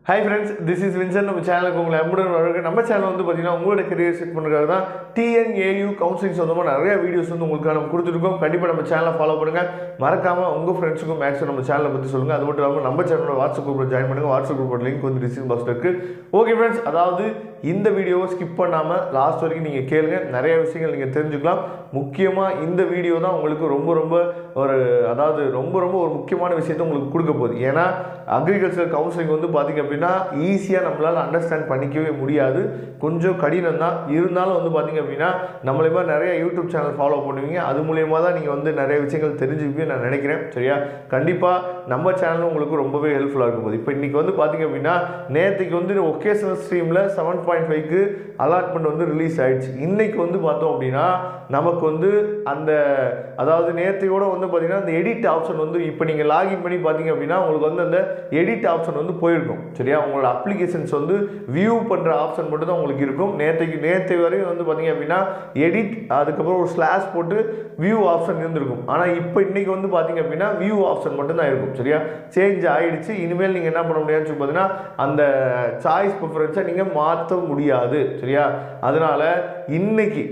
Hi friends, this is Vincent. நம்ம சேனலுக்கு உங்களை அன்புடன் வரவேற்கிறேன். நம்ம சேனல் வந்து பார்த்தீங்கன்னா உங்களோட கரியர் செட் பண்ணுறதுக்காக தான் TNAU கவுன்சிலிங் சொந்தமாக நிறைய வீடியோஸ் வந்து உங்களுக்கு நம்ம கொடுத்துருக்கோம். கண்டிப்பாக நம்ம சேனலை ஃபாலோ பண்ணுங்கள். மறக்காமல் உங்கள் ஃப்ரெண்ட்ஸுக்கும் மேக்ஸிமம் நம்ம சேனலை பற்றி சொல்லுங்கள். அது மட்டும் இல்லாமல் நம்ம சேனலோட வாட்ஸ்அப் குரூப்பில் ஜாயின் பண்ணுங்கள். வாட்ஸ்அப் குரூப்போட லிங்க் வந்து டிஸ்கிரிப்ஷன் பாக்ஸில் இருக்குது. ஓகே ஃப்ரெண்ட்ஸ், அதாவது இந்த வீடியோவை ஸ்கிப் பண்ணாமல் லாஸ்ட் வரைக்கும் நீங்கள் கேளுங்க. நிறைய விஷயங்கள் நீங்கள் தெரிஞ்சுக்கலாம். முக்கியமாக இந்த வீடியோ தான் உங்களுக்கு ரொம்ப ஒரு முக்கியமான விஷயத்தை உங்களுக்கு கொடுக்க போகுது. ஏன்னா அக்ரிகல்ச்சர் கவுன்சிலிங் வந்து பார்த்திங்க அப்படின்னா ஈஸியாக நம்மளால் அண்டர்ஸ்டாண்ட் பண்ணிக்கவே முடியாது. கொஞ்சம் கடினம் தான். இருந்தாலும் வந்து பார்த்திங்க அப்படின்னா நம்மளே மாதிரி நிறைய யூடியூப் சேனல் ஃபாலோ பண்ணுவீங்க. அது மூலியமாக தான் நீங்கள் வந்து நிறைய விஷயங்கள் தெரிஞ்சுக்குவீங்க நான் நினைக்கிறேன். சரியா? கண்டிப்பாக நம்ம சேனலும் உங்களுக்கு ரொம்பவே ஹெல்ப்ஃபுல்லாக இருக்கும் போது. இப்போ இன்றைக்கி வந்து பார்த்திங்க அப்படின்னா நேற்றுக்கு வந்து ஒகேஷனல் ஸ்ட்ரீமில் 7.5க்கு அலாட்மெண்ட் வந்து ரிலீஸ் ஆகிடுச்சு. இன்றைக்கி வந்து பார்த்தோம் அப்படின்னா நமக்கு வந்து அதாவது நேற்றையோட வந்து பார்த்திங்கன்னா அந்த எடிட் ஆப்ஷன் வந்து இப்போ நீங்கள் லாகின் பண்ணி பார்த்தீங்க அப்படின்னா உங்களுக்கு வந்து அந்த எடிட் ஆப்ஷன் வந்து போயிருக்கும். சரியா? உங்களோட அப்ளிகேஷன்ஸ் வந்து வியூ பண்ணுற ஆப்ஷன் மட்டும் தான் உங்களுக்கு இருக்கும். நேற்று வரையும் வந்து பார்த்தீங்க அப்படின்னா எடிட் அதுக்கப்புறம் ஒரு ஸ்லாஷ் போட்டு வியூ ஆப்ஷன் இருந்திருக்கும். ஆனால் இப்போ இன்றைக்கி வந்து பார்த்தீங்க அப்படின்னா வியூ ஆப்ஷன் மட்டும்தான் இருக்கும். சரியா? சேஞ்ச் ஆகிடுச்சு. இனிமேல் நீங்கள் என்ன பண்ண முடியாதுன்னு சொல்லி பார்த்தீங்கன்னா அந்த சாய்ஸ் ப்ரிஃபரன்ஸை நீங்கள் மாற்ற முடியாது. சரியா? அதனால் இன்னைக்கு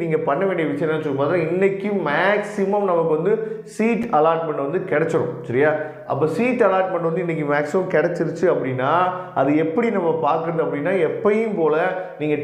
நீங்கள் பண்ண வேண்டிய விஷயம் என்னன்னு சொல்லி பார்த்தா இன்னைக்கு மேக்ஸிமம் நமக்கு வந்து சீட் அலாட்மெண்ட் வந்து கிடைச்சிடும். சரியா? அப்போ சீட் அலாட்மெண்ட் வந்து இன்றைக்கி மேக்ஸிமம் கிடச்சிருச்சு அப்படின்னா அது எப்படி நம்ம பார்க்குறது அப்படின்னா எப்பயும் போல் நீங்கள்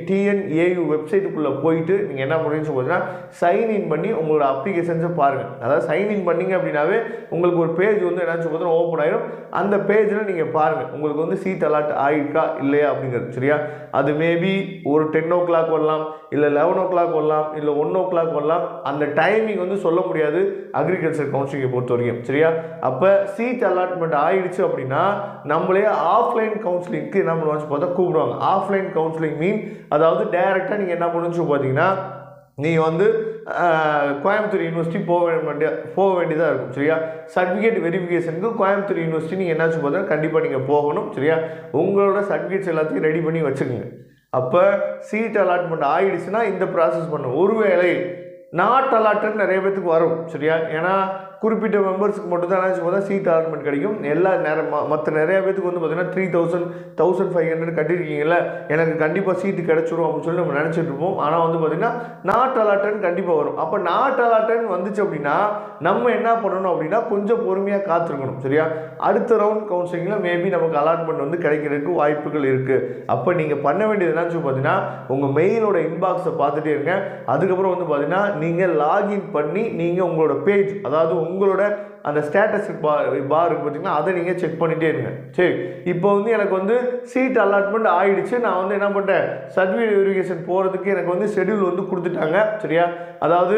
TNAU வெப்சைட்டுக்குள்ளே போயிட்டு நீங்கள் என்ன பண்ணுறீங்கன்னு சொல்லி சைன்இன் பண்ணி உங்களோட அப்ளிகேஷன்ஸை பாருங்கள். அதாவது சைன்இன் பண்ணிங்க அப்படின்னாவே உங்களுக்கு ஒரு பேஜ் வந்து என்னன்னு சொல்லி ஓப்பன் ஆகிடும். அந்த பேஜில் நீங்கள் பாருங்கள் உங்களுக்கு வந்து சீட் அலாட் ஆகிருக்கா இல்லையா அப்படிங்கிறது. சரியா? அது மேபி ஒரு 10 o'clock வரலாம், இல்லை 11 o'clock வரலாம், இல்லை 1 o'clock வரலாம். அந்த டைமிங் வந்து சொல்ல முடியாது அக்ரிகல்ச்சர் கவுன்சிலிங்கை பொறுத்த வரைக்கும். சரியா? அப்போ சீட் அலாட்மெண்ட் ஆகிடுச்சு அப்படின்னா நம்மளே ஆஃப்லைன் கவுன்சிலிங்க்கு என்ன பண்ணுவாங்க பார்த்தா கூப்பிடுவாங்க. ஆஃப்லைன் கவுன்சிலிங் மீன் அதாவது டைரெக்டாக நீங்கள் என்ன பண்ணுன்னு பார்த்தீங்கன்னா நீங்கள் வந்து கோயம்புத்தூர் யூனிவர்சிட்டி போக வேண்டியதாக இருக்கும். சரியா? சர்டிஃபிகேட் வெரிஃபிகேஷனுக்கு கோயம்புத்தூர் யூனிவர்சிட்டி நீங்கள் என்னாச்சு பார்த்தா கண்டிப்பாக நீங்கள் போகணும். சரியா? உங்களோட சர்டிஃபிகேட்ஸ் எல்லாத்தையும் ரெடி பண்ணி வச்சுக்கோங்க. அப்போ சீட் அலாட்மெண்ட் ஆகிடுச்சுன்னா இந்த ப்ராசஸ் பண்ணும். ஒருவேளை நாட் அலாட்டட் நிறைய பேத்துக்கு வரும். சரியா? ஏன்னா குறிப்பிட்ட மெம்பர்ஸுக்கு மட்டும் தான் என்ன சீட் அலாட்மெண்ட் கிடைக்கும். எல்லா மற்ற நிறைய பேத்துக்கு வந்து பார்த்தீங்கன்னா 3,000 1,500 கட்டியிருக்கீங்கள, எனக்கு கண்டிப்பாக சீட்டு கிடச்சிரும் அப்படின்னு சொல்லி நம்ம நினச்சிட்டு இருப்போம். ஆனால் வந்து பார்த்திங்கன்னா நாட் அலாட்டன் கண்டிப்பாக வரும். அப்போ நாட் அலாட்டன் வந்துச்சு அப்படின்னா நம்ம என்ன பண்ணணும் அப்படின்னா கொஞ்சம் பொறுமையாக காத்திருக்கணும். சரியா? அடுத்த ரவுண்ட் கவுன்சிலிங்கில் மேபி நமக்கு அலாட்மெண்ட் வந்து கிடைக்கிறதுக்கு வாய்ப்புகள் இருக்குது. அப்போ நீங்கள் பண்ண வேண்டியது என்னன்னு சொல்லி பார்த்தீங்கன்னா உங்கள் மெயிலோட இன்பாக்ஸை பார்த்துட்டே இருங்க. அதுக்கப்புறம் வந்து பார்த்தீங்கன்னா நீங்கள் லாகின் பண்ணி நீங்கள் உங்களோட பேஜ் அதாவது உங்களோட அந்த ஸ்டேட்டஸ் பார் இருக்குது பார்த்தீங்கன்னா அதை நீங்கள் செக் பண்ணிகிட்டே இருங்க. சரி, இப்போ வந்து எனக்கு வந்து சீட் அலாட்மெண்ட் ஆகிடுச்சு. நான் வந்து என்ன பண்ணுறேன், சர்டிஃபிகேட் வெரிஃபிகேஷன் போகிறதுக்கு எனக்கு வந்து ஷெடியூல் வந்து கொடுத்துட்டாங்க. சரியா? அதாவது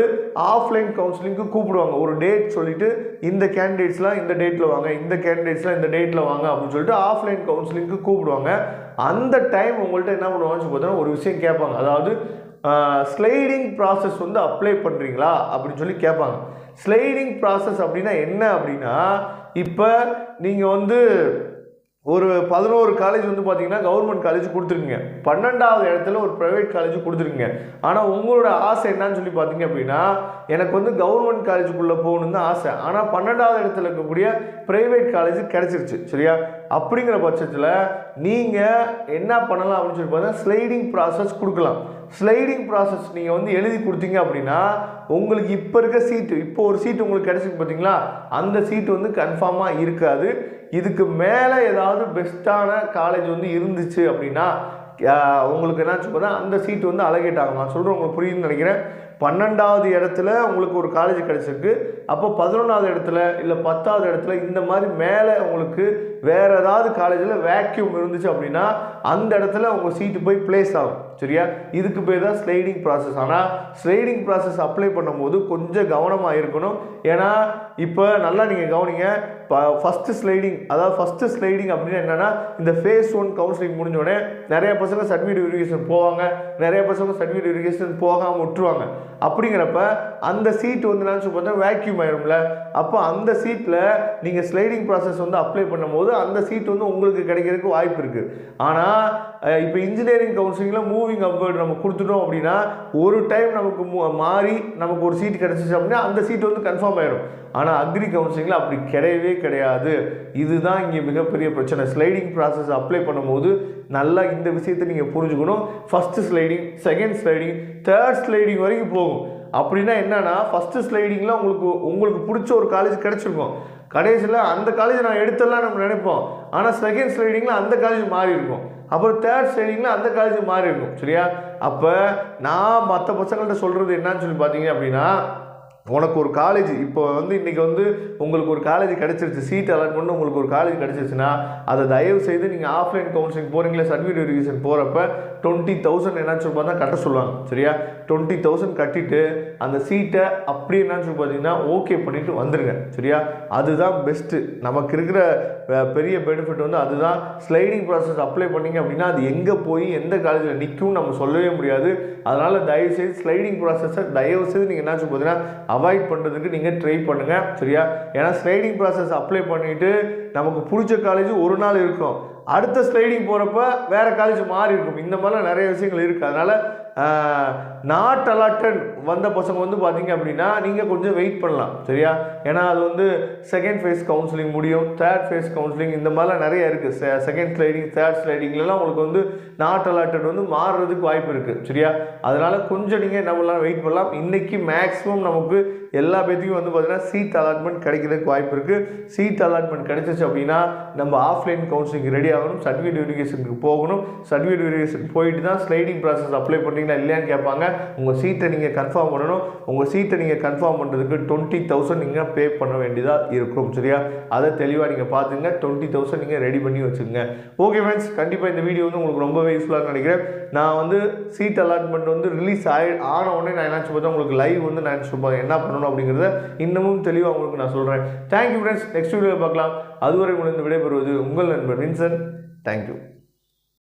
ஆஃப்லைன் கவுன்சிலிங்க்கு கூப்பிடுவாங்க. ஒரு டேட் சொல்லிவிட்டு இந்த கேண்டிடேட்ஸ்லாம் இந்த டேட்டில் வாங்க, இந்த கேண்டிடேட்ஸ்லாம் இந்த டேட்டில் வாங்க அப்படின்னு சொல்லிட்டு ஆஃப்லைன் கவுன்சிலிங்க்கு கூப்பிடுவாங்க. அந்த டைம் உங்கள்கிட்ட என்ன பண்ணுவாங்கன்னு பார்த்தீங்கன்னா ஒரு விஷயம் கேட்பாங்க. அதாவது ஸ்லைடிங் ப்ராசஸ் வந்து அப்ளை பண்ணுறீங்களா அப்படின்னு சொல்லி கேட்பாங்க. ஸ்லைடிங் ப்ராசஸ் அப்படின்னா என்ன அப்படின்னா இப்போ நீங்கள் வந்து ஒரு 11 காலேஜ் வந்து பார்த்தீங்கன்னா கவர்மெண்ட் காலேஜ் கொடுத்துருக்கீங்க, 12வது இடத்துல ஒரு ப்ரைவேட் காலேஜ் கொடுத்துருக்கீங்க. ஆனால் உங்களோட ஆசை என்னன்னு சொல்லி பார்த்தீங்க அப்படின்னா எனக்கு வந்து கவர்மெண்ட் காலேஜுக்குள்ளே போகணுன்னு தான் ஆசை. ஆனால் 12வது இடத்துல இருக்கக்கூடிய ப்ரைவேட் காலேஜ் கிடச்சிருச்சு. சரியா? அப்படிங்கிற பட்சத்தில் நீங்கள் என்ன பண்ணலாம் அப்படின்னு சொல்லி பார்த்தா ஸ்லைடிங் ப்ராசஸ் கொடுக்கலாம். ஸ்லைடிங் ப்ராசஸ் நீங்கள் வந்து எழுதி கொடுத்தீங்க அப்படின்னா உங்களுக்கு இப்போ இருக்க சீட்டு, இப்போ ஒரு சீட்டு உங்களுக்கு கிடச்சிருக்கு பார்த்தீங்களா, அந்த சீட்டு வந்து கன்ஃபார்மாக இருக்காது. இதுக்கு மேலே ஏதாவது பெஸ்ட்டான காலேஜ் வந்து இருந்துச்சு அப்படின்னா உங்களுக்கு என்னாச்சு பார்த்தா அந்த சீட்டு வந்து அலகேட் ஆகும். நான் சொல்கிறேன் உங்களுக்கு புரியுதுன்னு நினைக்கிறேன். 12வது இடத்துல உங்களுக்கு ஒரு காலேஜ் கிடச்சிருக்கு. அப்போ 11வது இடத்துல இல்லை 10வது இடத்துல இந்த மாதிரி மேலே உங்களுக்கு வேறு ஏதாவது காலேஜில் வேக்யூம் இருந்துச்சு அப்படின்னா அந்த இடத்துல உங்கள் சீட்டு போய் பிளேஸ் ஆகும். சரியா? இதுக்கு பேர் தான் ஸ்லைடிங் ப்ராசஸ். ஆனால் ஸ்லைடிங் ப்ராசஸ் அப்ளை பண்ணும்போது கொஞ்சம் கவனமாக இருக்கணும். ஏன்னா இப்போ நல்லா நீங்கள் கவனிங்க. ஃபஸ்ட்டு ஸ்லைடிங் அப்படின்னு என்னென்னா இந்த ஃபேஸ் 1 கவுன்சிலிங் முடிஞ்சோடனே நிறைய பசங்க சர்டிஃபிகேட் வெரிஃபிகேஷன் போவாங்க, நிறைய பசங்க சர்டிஃபிகேட் வெரிஃபிகேஷன் போகாமல் விட்டுருவாங்க. அப்படிங்கிறப்ப அந்த சீட்டு வந்து என்னன்னு சொல்லி பார்த்தா வேக்யூம் ஆயிரும்ல. அப்போ அந்த சீட்டில் நீங்கள் ஸ்லைடிங் ப்ராசஸ் வந்து அப்ளை பண்ணும்போது அந்த சீட் வந்து உங்களுக்கு கிடைக்கிறதுக்கு வாய்ப்பு இருக்குது. ஆனால் இப்போ இன்ஜினியரிங் கவுன்சிலிங்கில் மூவ் மூவிங் அப்வர்ட் நம்ம கொடுத்துட்டோம் அப்படின்னா ஒரு டைம் நமக்கு மாறி நமக்கு ஒரு சீட் கிடச்சிச்சு அப்படின்னா அந்த சீட் வந்து கன்ஃபார்ம் ஆயிடும். ஆனால் அக்ரி கவுன்சிலிங்கில் அப்படி கிடையவே கிடையாது. இதுதான் இங்கே மிகப்பெரிய பிரச்சனை. ஸ்லைடிங் ப்ராசஸ் அப்ளை பண்ணும்போது நல்லா இந்த விஷயத்தை நீங்கள் புரிஞ்சுக்கணும். First sliding, second sliding, third sliding வரைக்கும் போகும். அப்படின்னா என்னன்னா ஃபஸ்ட்டு ஸ்லைடிங்கில் உங்களுக்கு பிடிச்ச ஒரு காலேஜ் கிடச்சிருக்கும். கடைசியில் அந்த காலேஜ் நான் எடுத்துடலாம் நம்ம நினைப்போம். ஆனால் செகண்ட் ஸ்லைடிங்கில் அந்த காலேஜ் மாறி இருக்கும். அப்புறம் தேர்ட் ஸ்லைடிங்கில் அந்த காலேஜ் மாறி இருக்கும். சரியா? அப்போ நான் மற்ற பசங்கள்கிட்ட சொல்கிறது என்னன்னு சொல்லி பார்த்தீங்க அப்படின்னா, உனக்கு ஒரு காலேஜ் இப்போ வந்து இன்றைக்கி வந்து உங்களுக்கு ஒரு காலேஜ் கிடச்சிருச்சு, சீட் அலாட்மெண்ட் உங்களுக்கு ஒரு காலேஜ் கிடச்சிருச்சுன்னா அதை தயவு செய்து நீங்கள் ஆஃப்லைன் கவுன்சிலிங் போகிறீங்களே, சர்டிஃபிகேட் வெரிஃபிகேஷன் போகிறப்ப 20,000 என்னன்னு சொல்லி பார்த்தா கட்ட சொல்லுவாங்க. சரியா? 20,000 கட்டிட்டு அந்த சீட்டை அப்படி என்னன்னு சொல்லி பார்த்தீங்கன்னா ஓகே பண்ணிவிட்டு வந்துடுங்க. சரியா? அதுதான் பெஸ்ட்டு. நமக்கு இருக்கிற பெரிய பெனிஃபிட் வந்து அதுதான். ஸ்லைடிங் ப்ராசஸ் அப்ளை பண்ணிங்க அப்படின்னா அது எங்கே போய் எந்த காலேஜில் நிற்கும் நம்ம சொல்லவே முடியாது. அதனால் தயவுசெய்து ஸ்லைடிங் ப்ராசஸை தயவுசெய்து நீங்கள் என்ன சொல்லி பார்த்தீங்கன்னா அவாய்ட் பண்ணுறதுக்கு நீங்கள் ட்ரை பண்ணுங்கள். சரியா? ஏன்னா ஸ்லைடிங் ப்ராசஸ் அப்ளை பண்ணிவிட்டு நமக்கு பிடிச்ச காலேஜ் ஒரு நாள் இருக்கும், அடுத்த ஸ்லைடிங் போகிறப்ப வேறு காலேஜ் மாறி இருக்கும். இந்த மாதிரிலாம் நிறைய விஷயங்கள் இருக்குது. அதனால் நாட் அலாட்டட் வந்த பசங்க வந்து பார்த்தீங்க அப்படின்னா நீங்கள் கொஞ்சம் வெயிட் பண்ணலாம். சரியா? ஏன்னா அது வந்து செகண்ட் ஃபேஸ் கவுன்சிலிங் முடியும், தேர்ட் ஃபேஸ் கவுன்சிலிங் இந்த மாதிரிலாம் நிறைய இருக்குது. செகண்ட் ஸ்லைடிங், தேர்ட் ஸ்லைடிங்லாம் உங்களுக்கு வந்து நாட் அலாட்டட் வந்து மாறுறதுக்கு வாய்ப்பு இருக்குது. சரியா? அதனால் கொஞ்சம் நீங்கள் என்ன பண்ணலாம், வெயிட் பண்ணலாம். இன்றைக்கி மேக்ஸிமம் நமக்கு எல்லா பேத்துக்கும் வந்து பார்த்தீங்கன்னா சீட் அலாட்மெண்ட் கிடைக்கிறதுக்கு வாய்ப்பு இருக்குது. சீட் அலாட்மெண்ட் கிடைச்சிச்சு அப்படின்னா நம்ம ஆஃப்லைன் கவுன்சிலிங் ரெடி ஆகணும், சர்டிஃபிகேட் வெரிஃபிகேஷனுக்கு போகணும். சர்டிஃபிகேட் வெரிஃபிகேஷன் போயிட்டு தான் ஸ்லைடிங் ப்ராசஸ் அப்ளை பண்ணிங்கன்னா இல்லையான்னு கேட்பாங்க. உங்கள் சீட்டை நீங்கள் கன்ஃபார்ம் பண்ணணும். உங்கள் சீட்டை நீங்கள் கன்ஃபார்ம் பண்ணுறதுக்கு 20,000 நீங்கள் பே பண்ண வேண்டியதாக இருக்கும். சரியா? அதை தெளிவாக நீங்கள் பார்த்துங்க. 20,000 நீங்கள் ரெடி பண்ணி வச்சுக்கோங்க. ஓகே ஃப்ரெண்ட்ஸ், கண்டிப்பாக இந்த வீடியோ வந்து உங்களுக்கு ரொம்பவே யூஸ்ஃபுல்லாக நினைக்கிறேன். நான் வந்து சீட் அலாட்மெண்ட் வந்து ரிலீஸ் ஆன உடனே நான் என்ன சொல்லுவேன், உங்களுக்கு லைவ் வந்து நான் சொல்லுவேன் என்ன பண்ணணும் அப்படிங்கிறத இன்னமும் தெளிவாக உங்களுக்கு நான் சொல்கிறேன். தேங்க்யூ ஃப்ரெண்ட்ஸ், நெக்ஸ்ட் வீடியோவில் பார்க்கலாம். அதுவரை உங்களுக்கு விடைபெறுவது உங்கள் நண்பர் வின்சன். தேங்க்யூ.